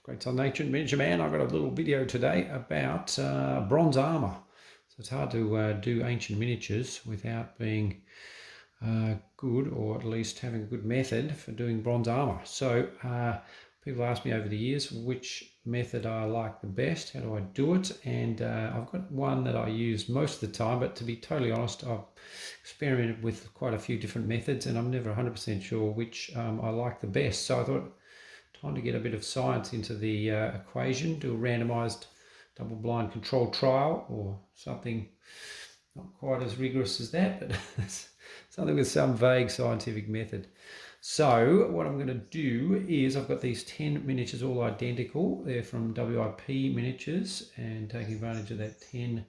Great Southern Ancient Miniature Man. I've got a little video today about bronze armour. So it's hard to do ancient miniatures without being good, or at least having a good method for doing bronze armour. So people ask me over the years which method I like the best, how do I do it, and I've got one that I use most of the time, but to be totally honest, I've experimented with quite a few different methods and I'm never 100% sure which I like the best. So I thought, time to get a bit of science into the equation, do a randomized double-blind controlled trial, or something not quite as rigorous as that, but something with some vague scientific method. So what I'm going to do is, I've got these 10 miniatures all identical. They're from WIP Miniatures, and taking advantage of that 10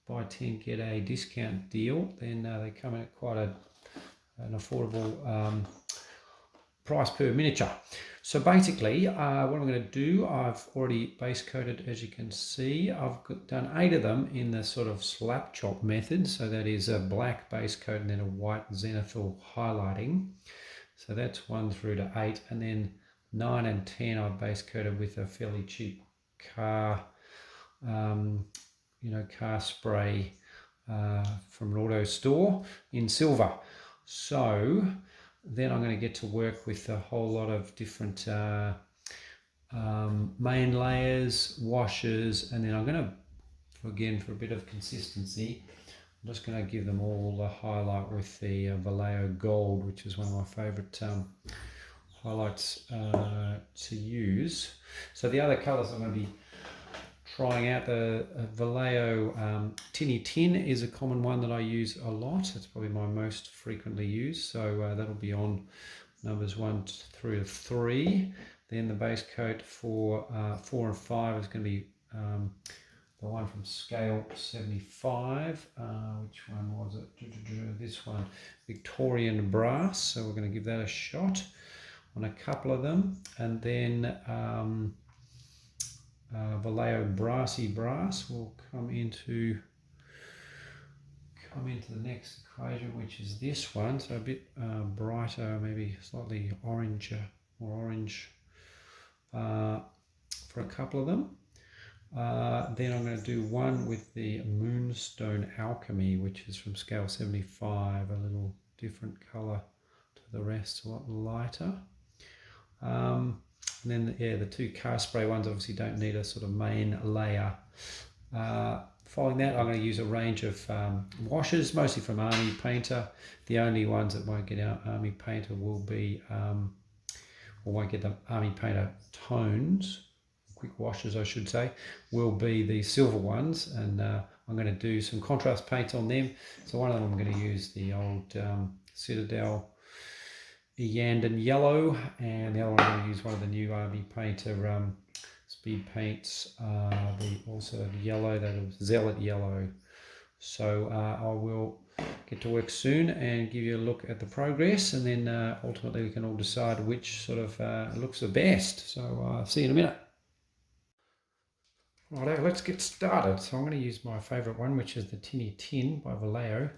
by 10 get a discount deal, then they come in at quite an affordable price per miniature. So basically what I'm going to do, I've already base coated, as you can see. I've done 8 of them in the sort of slap chop method. So that is a black base coat and then a white zenithal highlighting. So that's 1 through to 8, and then 9 and 10 I've base coated with a fairly cheap car car spray from an auto store in silver. So then I'm going to get to work with a whole lot of different main layers, washes, and then I'm going to, again, for a bit of consistency, I'm just going to give them all a highlight with the Vallejo Gold, which is one of my favourite highlights to use. So the other colours I'm going to be trying out, the Vallejo Tinny Tin is a common one that I use a lot. It's probably my most frequently used. So that'll be on numbers 1 through to 3. Then the base coat for 4 and 5 is going to be the one from scale 75. Which one was it? This one, Victorian Brass. So we're going to give that a shot on a couple of them. And then Vallejo Brassy Brass will come into the next equation, which is this one. So a bit brighter, maybe slightly oranger, more orange for a couple of them. Then I'm going to do one with the Moonstone Alchemy, which is from scale 75, a little different colour to the rest, a lot lighter. And then, the 2 car spray ones obviously don't need a sort of main layer. Following that, I'm going to use a range of washes, mostly from Army Painter. The only ones that won't get out Army Painter will be, or won't get the Army Painter tones, quick washes I should say, will be the silver ones. And I'm going to do some contrast paint on them. So one of them I'm going to use the old Citadel Yandan yellow, and the other one I'm going to use one of the new Army Painter speed paints, also the yellow, that is Zealot yellow. So I will get to work soon and give you a look at the progress, and then ultimately we can all decide which sort of looks the best. So see you in a minute. Righto, let's get started. So I'm going to use my favourite one, which is the Tinny Tin by Vallejo.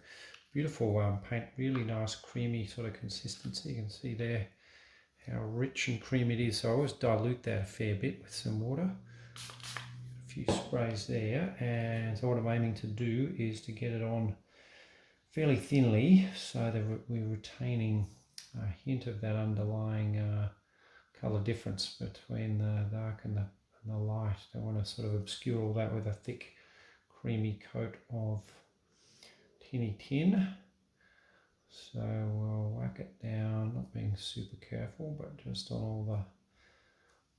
Beautiful paint, really nice creamy sort of consistency. You can see there how rich and creamy it is. So I always dilute that a fair bit with some water. A few sprays there, and so what I'm aiming to do is to get it on fairly thinly, so that we're retaining a hint of that underlying colour difference between the dark and the light. Don't want to sort of obscure all that with a thick creamy coat of Tinny Tin. So we'll whack it down, not being super careful, but just on all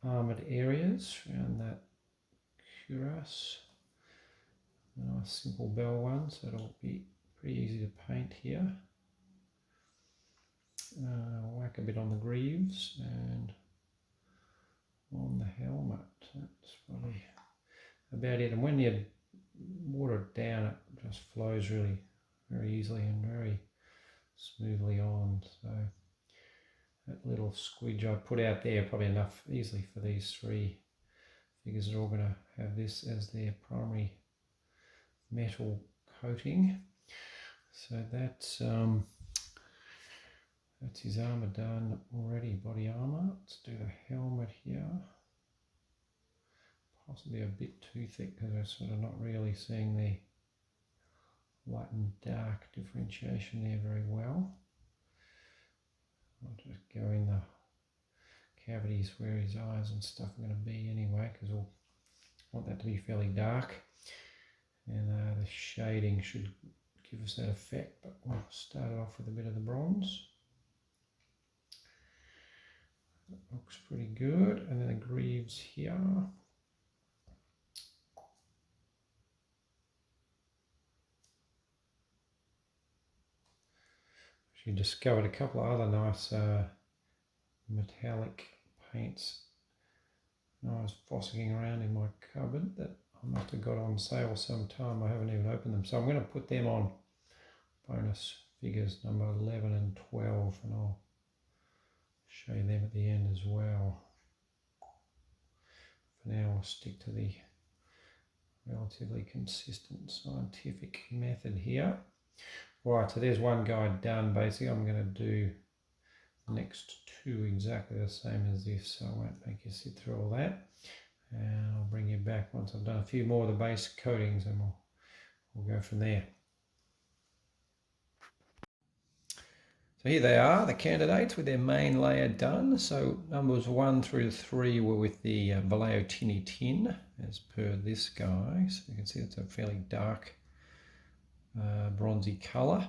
the armoured areas around that cuirass. A nice simple bell one, so it'll be pretty easy to paint here. Whack a bit on the greaves and on the helmet. That's probably about it. And when you water it down, it just flows really very easily and very smoothly on. So that little squidge I put out there, probably enough easily for these 3 figures. Are all going to have this as their primary metal coating. So that's his armour done already, body armour. Let's do the helmet here. possibly a bit too thick because we're sort of not really seeing the light and dark differentiation there very well. I'll just go in the cavities where his eyes and stuff are going to be anyway, because we'll want that to be fairly dark, and the shading should give us that effect, but we'll start it off with a bit of the bronze. That looks pretty good, and then the greaves here. She discovered a couple of other nice metallic paints. I was fossicking around in my cupboard that I must have got on sale sometime. I haven't even opened them, so I'm going to put them on bonus figures number 11 and 12, and I'll show you them at the end as well. For now, I'll stick to the relatively consistent scientific method here. Right, so there's one guide done. Basically, I'm going to do the next two exactly the same as this, so I won't make you sit through all that. And I'll bring you back once I've done a few more of the base coatings, and we'll go from there. So here they are, the candidates with their main layer done. So numbers 1 through to 3 were with the Vallejo Tinny Tin, as per this guy. So you can see it's a fairly dark bronzy colour.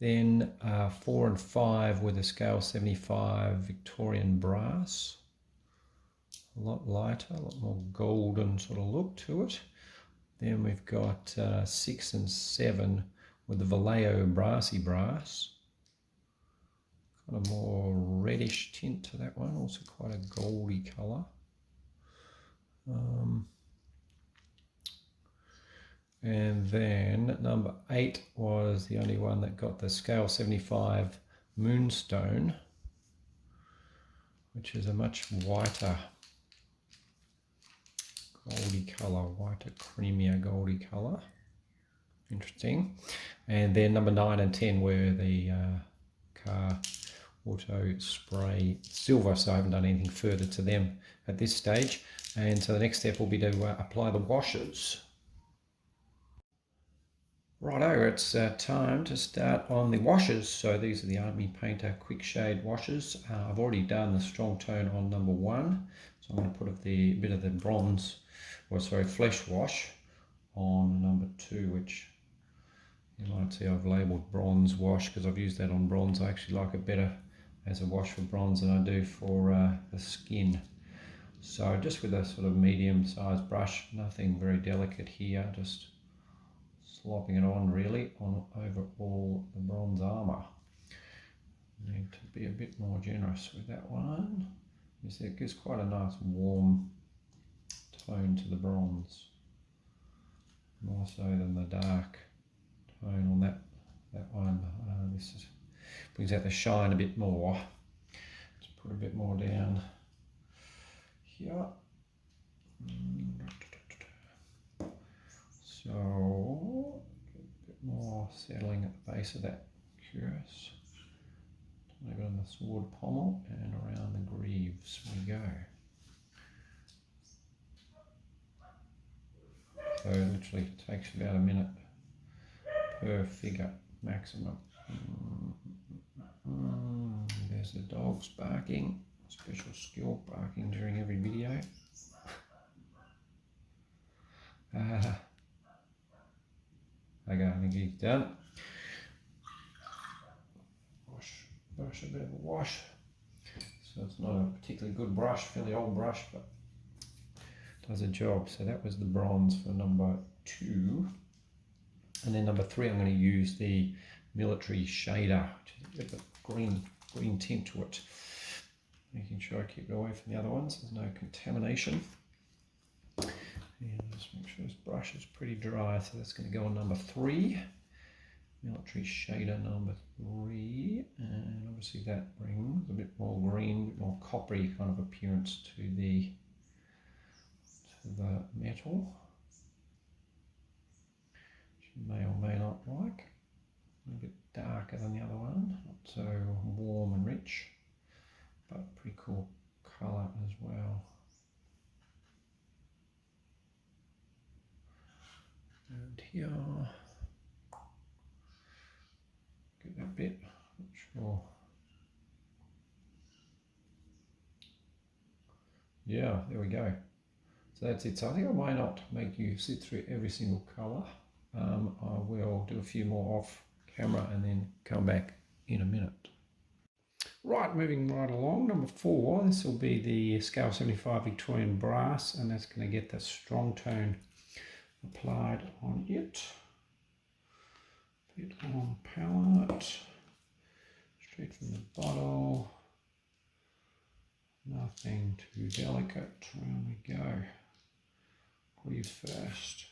Then 4 and 5 with a scale 75 Victorian brass. A lot lighter, a lot more golden sort of look to it. Then we've got 6 and 7 with the Vallejo brassy brass. Kind of more reddish tint to that one, also quite a goldy colour. And then number 8 was the only one that got the scale 75 Moonstone, which is a much whiter goldy colour, whiter, creamier goldy colour. Interesting. And then number 9 and 10 were the Car Auto Spray Silver, so I haven't done anything further to them at this stage. And so the next step will be to apply the washes. Righto, it's time to start on the washes. So these are the Army Painter Quick Shade washes. I've already done the strong tone on number 1, so I'm going to put a bit of the bronze, or sorry, flesh wash on number 2, which you might see I've labelled bronze wash because I've used that on bronze. I actually like it better as a wash for bronze than I do for the skin. So just with a sort of medium-sized brush, nothing very delicate here, just slopping it on really over all the bronze armour. Need to be a bit more generous with that one. You see it gives quite a nice warm tone to the bronze, more so than the dark tone on that one. This brings out the shine a bit more. Let's put a bit more down here. So a bit more settling at the base of that cuirass. Maybe on the sword pommel and around the greaves we go. So it literally takes about a minute per figure maximum. There's the dogs barking, special skill barking during every video. Okay, I think he's done. Brush a bit of a wash. So it's not a particularly good brush, fairly old brush, but does a job. So that was the bronze for number 2. And then number 3, I'm going to use the military shader, which is a bit of a green tint to it. Making sure I keep it away from the other ones, there's no contamination. And just make sure this brush is pretty dry, so that's going to go on number 3. Military shader number 3, and obviously that brings a bit more green, a bit more coppery kind of appearance to the metal, which you may or may not like. A bit darker than the other one, not so warm and rich, but pretty cool colour as well. here. Get that bit, not sure. Yeah, there we go. So that's it. So I think I might not make you sit through every single colour. I will do a few more off camera and then come back in a minute. Right, moving right along, number 4, this will be the Scale 75 Victorian Brass, and that's going to get the strong tone applied on it. Bit on palette, straight from the bottle, nothing too delicate, round we go. Greaves first.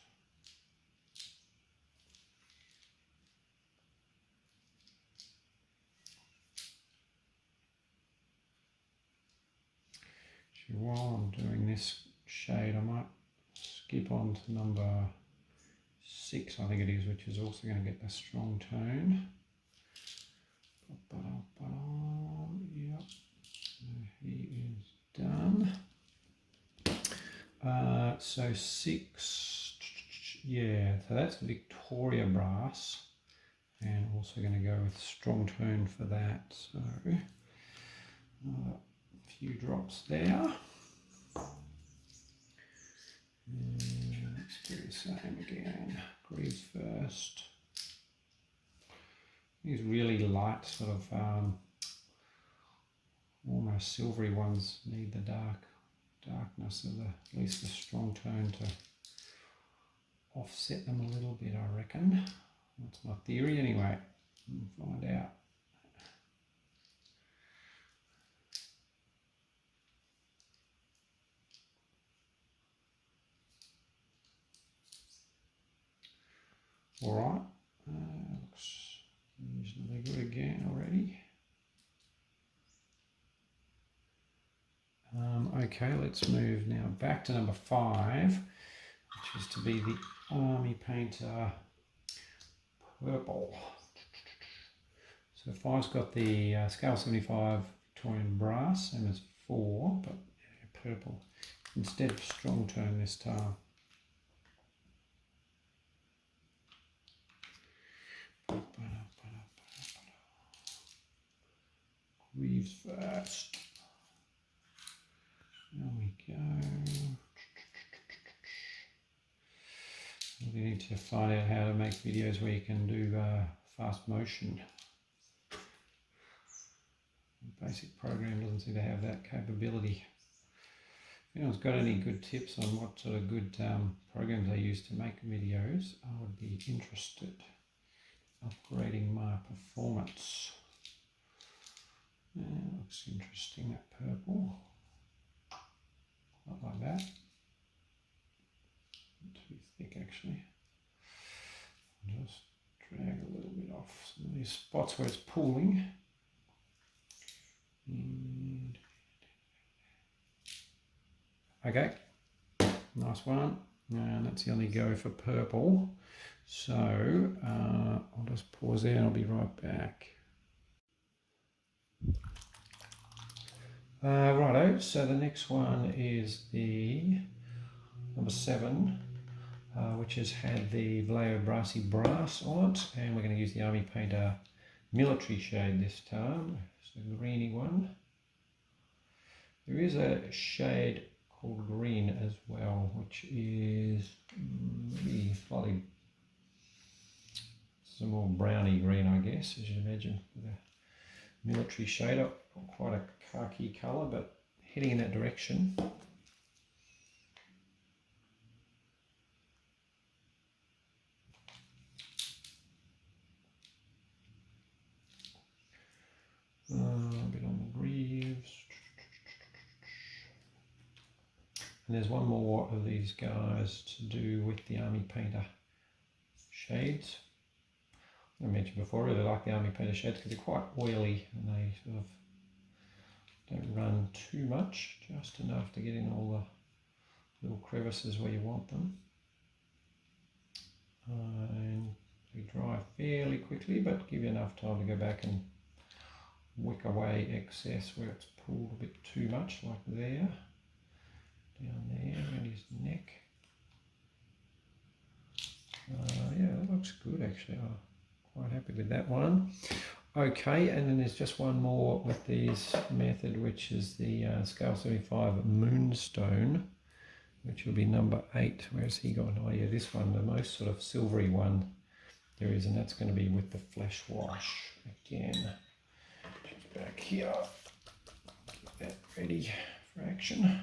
Actually, while I'm doing this shade, I might skip on to number 6, I think it is, which is also going to get the strong tone. Yep, he is done. So 6, yeah, so that's Victoria Brass, and also going to go with strong tone for that. So a few drops there. And let's do the same again. Greaves first. These really light sort of almost silvery ones need the darkness of at least the strong tone to offset them a little bit, I reckon. That's my theory anyway. We'll find out. All right, looks reasonably good again already. Okay, let's move now back to number 5, which is to be the Army Painter Purple. So 5's got the Scale 75 Victorian Brass, same as 4, but purple instead of strong tone this time. Greaves first. There we go. We need to find out how to make videos where you can do fast motion. The basic program doesn't seem to have that capability. If anyone's got any good tips on what sort of good programs they use to make videos, I would be interested in upgrading my performance. That looks interesting, that purple. Not like that. Not too thick actually. I'll just drag a little bit off some of these spots where it's pooling. And okay, nice one. And that's the only go for purple. So I'll just pause there and I'll be right back. Righto, so the next one is the number 7, which has had the Vallejo Brassy Brass on it, and we're going to use the Army Painter Military shade this time. It's the greeny one. There is a shade called green as well, which is maybe slightly some more browny green, I guess, as you imagine, with a military shade up. Quite a khaki colour, but heading in that direction. A bit on the greaves. And there's one more of these guys to do with the Army Painter shades. I mentioned before, I really like the Army Painter shades because they're quite oily and they sort of don't run too much, just enough to get in all the little crevices where you want them. And they dry fairly quickly, but give you enough time to go back and wick away excess where it's pulled a bit too much, like there, down there, around his neck. Yeah, looks good actually. I'm quite happy with that one. Okay, and then there's just one more with this method, which is the Scale 75 Moonstone, which will be number 8. Where's he gone? Oh yeah, this one, the most sort of silvery one there is, and that's going to be with the flesh wash again. Just back here, get that ready for action.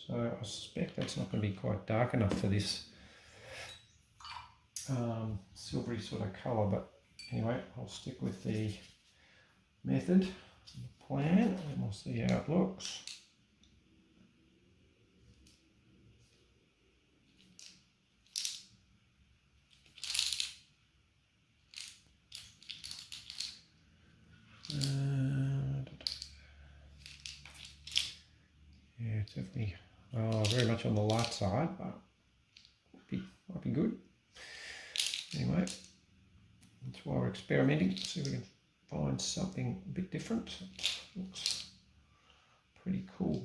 So I suspect that's not going to be quite dark enough for this silvery sort of colour, but anyway, I'll stick with the method, the plan, and we'll see how it looks. Yeah, it's definitely very much on the light side, but might be good. Anyway, that's why we're experimenting. See if we can find something a bit different. Looks pretty cool.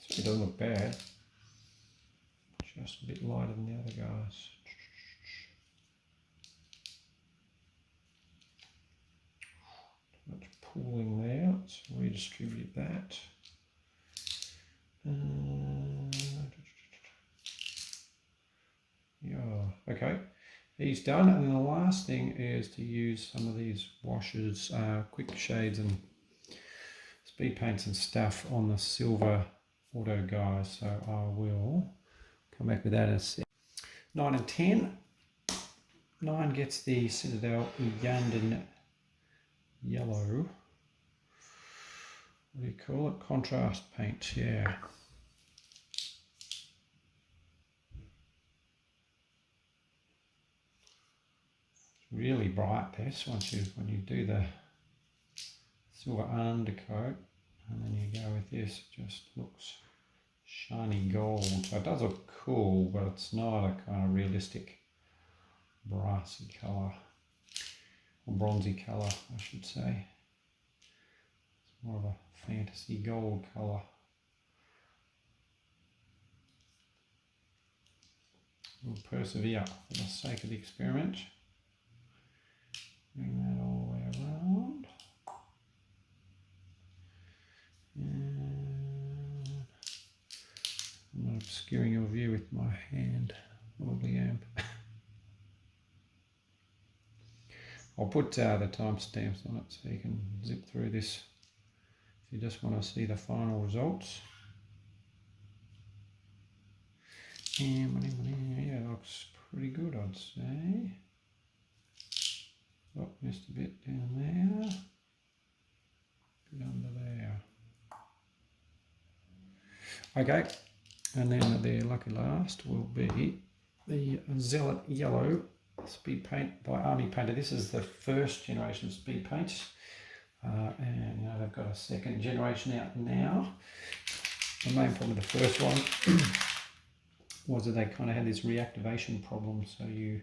It doesn't look bad. Just a bit lighter than the other guys. Too much pooling there. Let's redistribute that. Yeah, okay. He's done, and then the last thing is to use some of these washes, quick shades and speed paints and stuff on the silver auto guys. So I will come back with that in a sec. 9 and 10. 9 gets the Citadel Ugandan yellow. What do you call it? Contrast paint, yeah. Really bright this when you do the silver undercoat, and then you go with this, it just looks shiny gold. So it does look cool, but it's not a kind of realistic brassy colour, or bronzy colour I should say. It's more of a fantasy gold colour. We'll persevere for the sake of the experiment. Bring that all the way around. And I'm not obscuring your view with my hand. Probably am. I'll put the timestamps on it so you can zip through this if you just want to see the final results. And yeah, it looks pretty good, I'd say. Oh, missed a bit down there, a bit under there. Okay, and then the lucky last will be the Zealot Yellow Speed Paint by Army Painter. This is the first generation of speed paints, and you know they've got a second generation out now. The main problem with the first one was that they kind of had this reactivation problem, so you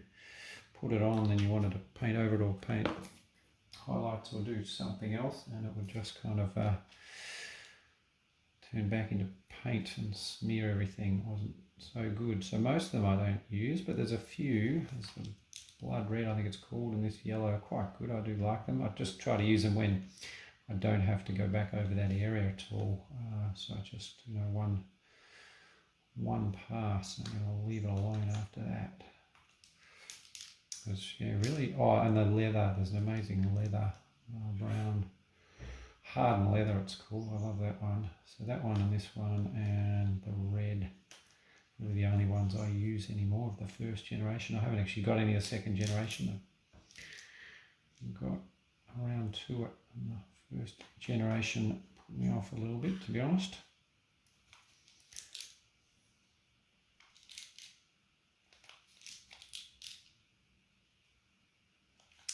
put it on, then you wanted to paint over it or paint highlights or do something else, and it would just kind of turn back into paint and smear everything. It wasn't so good. So most of them I don't use, but there's a few. There's the blood red, I think it's called, and this yellow are quite good. I do like them. I just try to use them when I don't have to go back over that area at all. So I just, you know, one pass, and I'll leave it alone after that. Because, yeah, really, oh, and the leather, there's an amazing leather, brown, hardened leather it's called. I love that one. So that one and this one and the red, really the only ones I use anymore of the first generation. I haven't actually got any of the second generation. I've got around to it, and the first generation put me off a little bit, to be honest.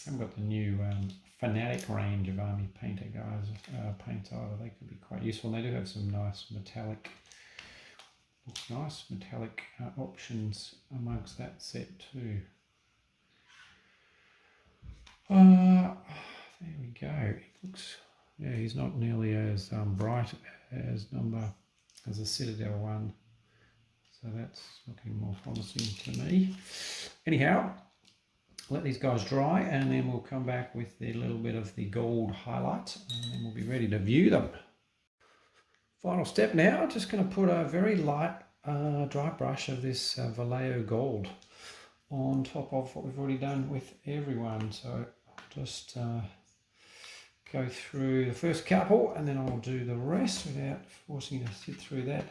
I haven't got the new Fanatic range of Army Painter guys, paints either. They could be quite useful. And they do have some nice metallic, options amongst that set too. There we go. It looks, yeah, he's not nearly as bright as the Citadel one. So that's looking more promising to me. Anyhow, let these guys dry and then we'll come back with a little bit of the gold highlight and then we'll be ready to view them. Final step now, just going to put a very light dry brush of this Vallejo gold on top of what we've already done with everyone. So I'll just go through the first couple and then I'll do the rest without forcing you to sit through that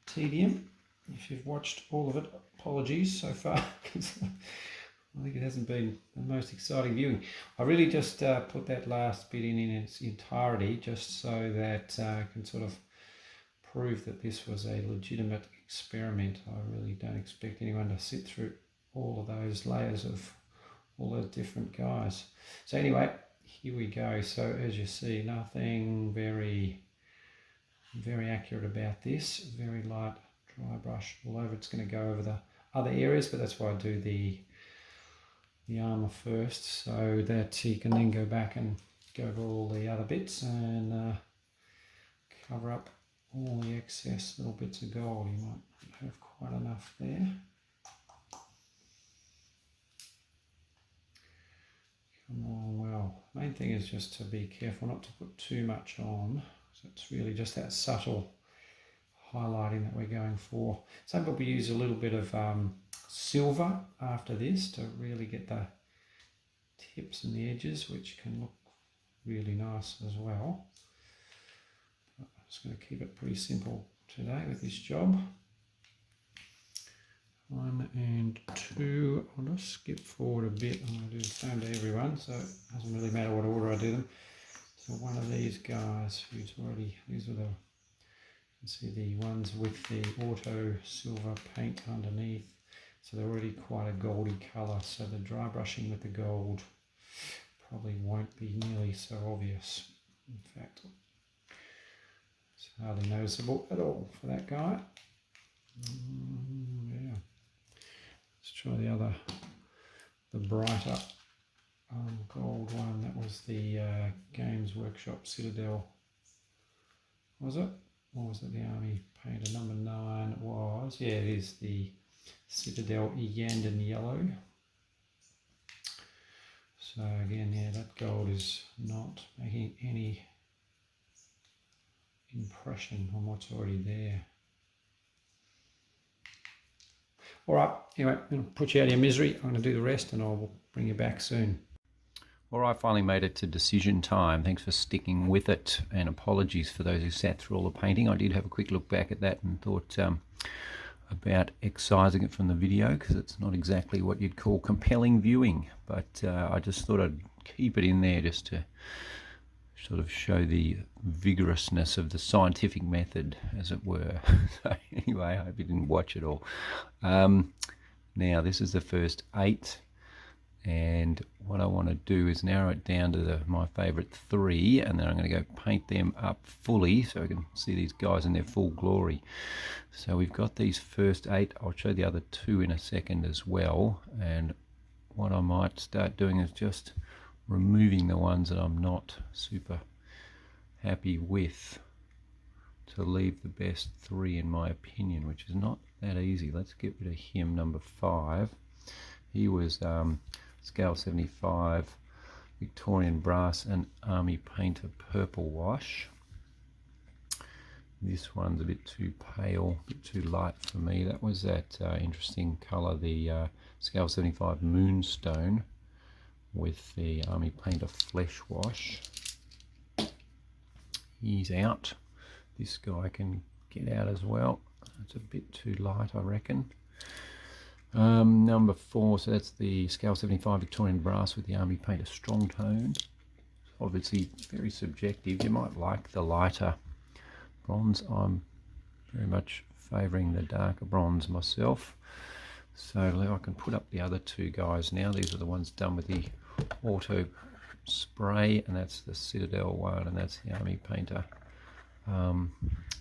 tedium. If you've watched all of it, apologies so far, because I think it hasn't been the most exciting viewing. I really just put that last bit in its entirety just so that I can sort of prove that this was a legitimate experiment. I really don't expect anyone to sit through all of those layers of all those different guys. So anyway, here we go. So as you see, nothing very accurate about this. Very light dry brush all over. It's going to go over the other areas, but that's why I do the armour first, so that you can then go back and go over all the other bits and cover up all the excess little bits of gold. You might have quite enough there. Come along well. Main thing is just to be careful not to put too much on. So it's really just that subtle highlighting that we're going for. Some people use a little bit of silver after this to really get the tips and the edges, which can look really nice as well. I'm just going to keep it pretty simple today with this job. 1 and 2. I'll just skip forward a bit. I'm going to do the same to everyone, so it doesn't really matter what order I do them. So one of these guys who's already, these are the, you can see the ones with the auto silver paint underneath. So they're already quite a goldy colour, so the dry brushing with the gold probably won't be nearly so obvious. In fact, it's hardly noticeable at all for that guy. Yeah. Let's try the brighter gold one. That was the Games Workshop Citadel, was it? Or was it the Army Painter number 9? It was. Yeah, it is the Citadel Ugandan yellow. So again, yeah, that gold is not making any impression on what's already there. All right, anyway, I'm going to put you out of your misery. I'm going to do the rest and I'll bring you back soon. All right, finally made it to decision time. Thanks for sticking with it, and apologies for those who sat through all the painting. I did have a quick look back at that and thought about excising it from the video because it's not exactly what you'd call compelling viewing, but I just thought I'd keep it in there just to sort of show the vigorousness of the scientific method, as it were. So anyway, I hope you didn't watch it all. Now this is the first 8, and what I want to do is narrow it down to my favourite 3, and then I'm going to go paint them up fully so I can see these guys in their full glory. So we've got these first 8. I'll show the other 2 in a second as well, and what I might start doing is just removing the ones that I'm not super happy with to leave the best 3 in my opinion, which is not that easy. Let's get rid of him, number 5. He was scale 75 Victorian brass and Army Painter purple wash. This one's a bit too pale, a bit too light for me. That was that interesting colour, the scale 75 moonstone with the Army Painter flesh wash. He's out. This guy can get out as well. It's a bit too light, I reckon. Number 4, so that's the scale 75 Victorian brass with the Army Painter strong tone. Obviously very subjective. You might like the lighter bronze. I'm very much favouring the darker bronze myself. So I can put up the other 2 guys now. These are the ones done with the auto spray, and that's the Citadel one, and that's the Army Painter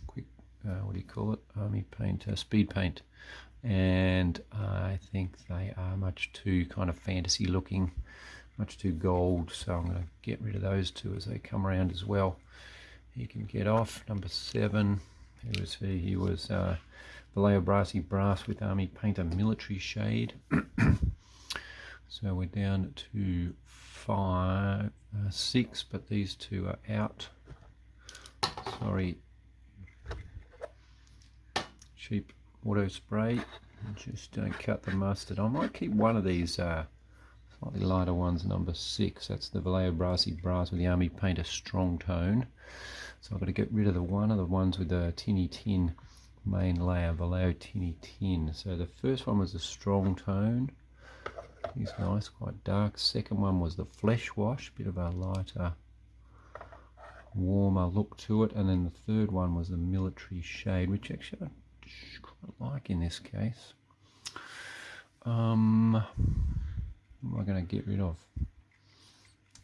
quick what do you call it, Army Painter speed paint, and I think they are much too kind of fantasy looking, much too gold, so I'm going to get rid of those 2 as they come around as well. He can get off. Number 7, He was Vallejo Brassy Brass with Army Painter Military Shade. So we're down to 6, but these two are out. Sorry, cheap auto spray. Just don't cut the mustard. I might keep one of these slightly lighter ones, number 6. That's the Vallejo Brassy Brass with the Army Painter Strong Tone. So I've got to get rid of the ones with the Tinny Tin main layer, Vallejo Tinny Tin. So the first one was the Strong Tone. He's nice, quite dark. Second one was the Flesh Wash, bit of a lighter, warmer look to it. And then the third one was the Military Shade, which actually I quite like in this case. What am I going to get rid of?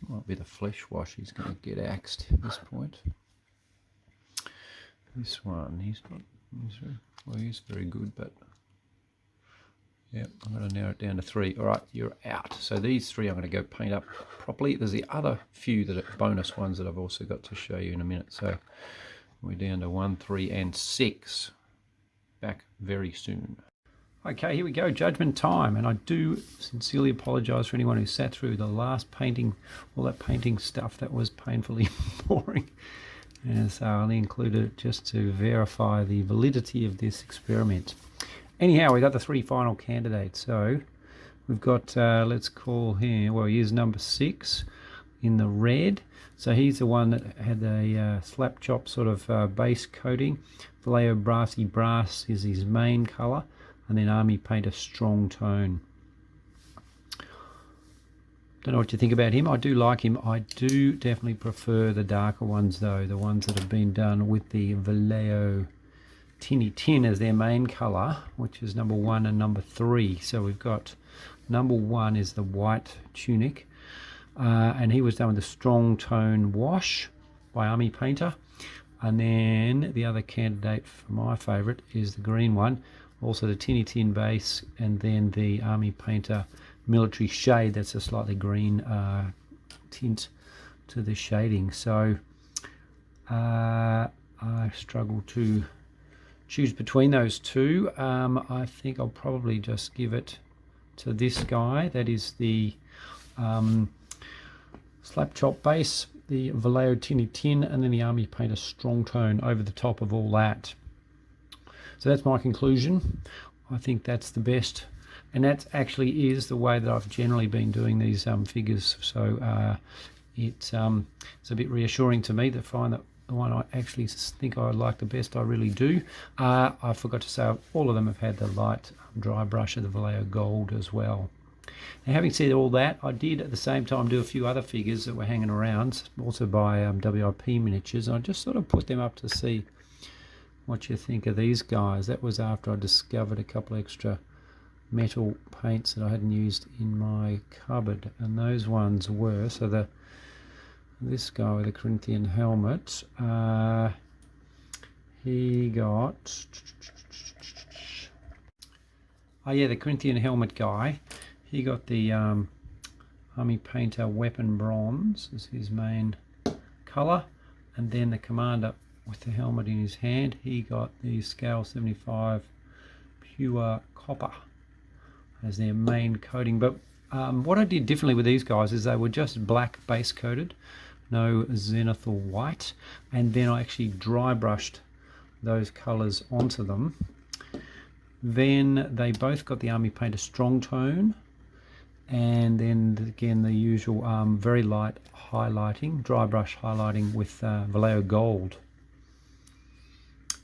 Might be the Flesh Wash. He's going to get axed at this point. This one, he's very good, but yeah, I'm going to narrow it down to 3. All right, you're out. So these 3 I'm going to go paint up properly. There's the other few that are bonus ones that I've also got to show you in a minute. So we're down to 1, 3, and 6. Back very soon. Okay, here we go, judgment time. And I do sincerely apologise for anyone who sat through the last painting, all that painting stuff that was painfully boring. And so I only included it just to verify the validity of this experiment. Anyhow, we got the 3 final candidates. So we've got, let's call him, well, here's number 6 in the red. So he's the one that had a slap chop sort of base coating. Vallejo Brassy Brass is his main colour, and then Army Painter Strong Tone. Don't know what you think about him. I do like him. I do definitely prefer the darker ones though, the ones that have been done with the Vallejo Tinny Tin as their main colour, which is number 1 and number 3. So we've got number 1 is the white tunic, and he was done with the Strong Tone Wash by Army Painter. And then the other candidate for my favourite is the green one, also the Tinny Tin base, and then the Army Painter Military Shade. That's a slightly green tint to the shading. So I struggle to choose between those two. I think I'll probably just give it to this guy. That is the slap chop base, the Vallejo Tinny Tin, and then the Army Painter Strong Tone over the top of all that. So that's my conclusion. I think that's the best, and that actually is the way that I've generally been doing these figures. So it's a bit reassuring to me to find that the one I actually think I like the best, I really do. I forgot to say all of them have had the light dry brush of the Vallejo Gold as well. Now, having said all that, I did at the same time do a few other figures that were hanging around, also by WIP Miniatures. I just sort of put them up to see what you think of these guys. That was after I discovered a couple extra metal paints that I hadn't used in my cupboard, and those ones were, so this guy with the Corinthian helmet, he got, oh yeah, the Corinthian helmet guy, he got the Army Painter Weapon Bronze as his main colour, and then the commander with the helmet in his hand, he got the Scale 75 Pure Copper as their main coating. But what I did differently with these guys is they were just black base coated, no zenithal white, and then I actually dry brushed those colours onto them. Then they both got the Army Painter Strong Tone, and then again the usual very light highlighting, dry brush highlighting with Vallejo Gold.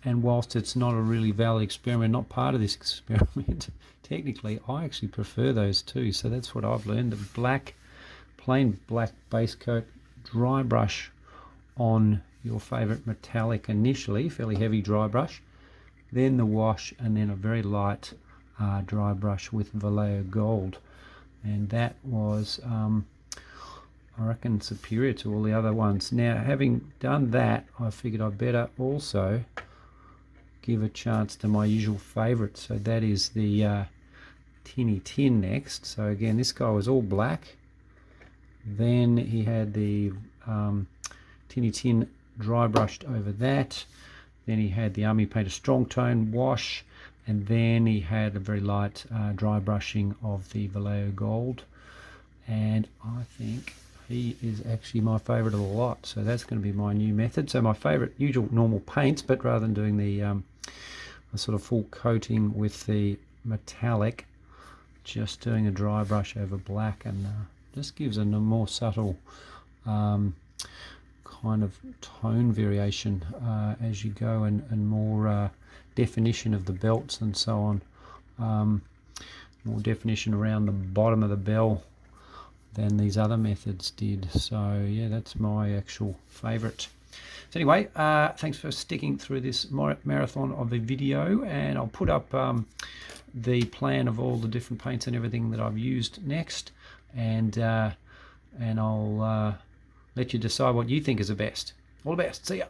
And whilst it's not a really valid experiment, not part of this experiment, technically I actually prefer those two. So that's what I've learned, the black, plain black base coat, dry brush on your favourite metallic initially, fairly heavy dry brush, then the wash, and then a very light dry brush with Vallejo Gold. And that was, I reckon, superior to all the other ones. Now, having done that, I figured I'd better also give a chance to my usual favourite. So that is the Tinny Tin next. So again, this guy was all black. Then he had the Tinny Tin dry brushed over that. Then he had the Army Painter Strong Tone wash, and then he had a very light dry brushing of the Vallejo Gold. And I think he is actually my favourite of the lot, so that's going to be my new method. So my favourite usual normal paints, but rather than doing the sort of full coating with the metallic, just doing a dry brush over black, and just gives a more subtle kind of tone variation as you go, and more definition of the belts and so on, more definition around the bottom of the bell than these other methods did. So yeah, that's my actual favourite. So anyway, thanks for sticking through this marathon of a video, and I'll put up the plan of all the different paints and everything that I've used next, and I'll let you decide what you think is the best. All the best. See ya.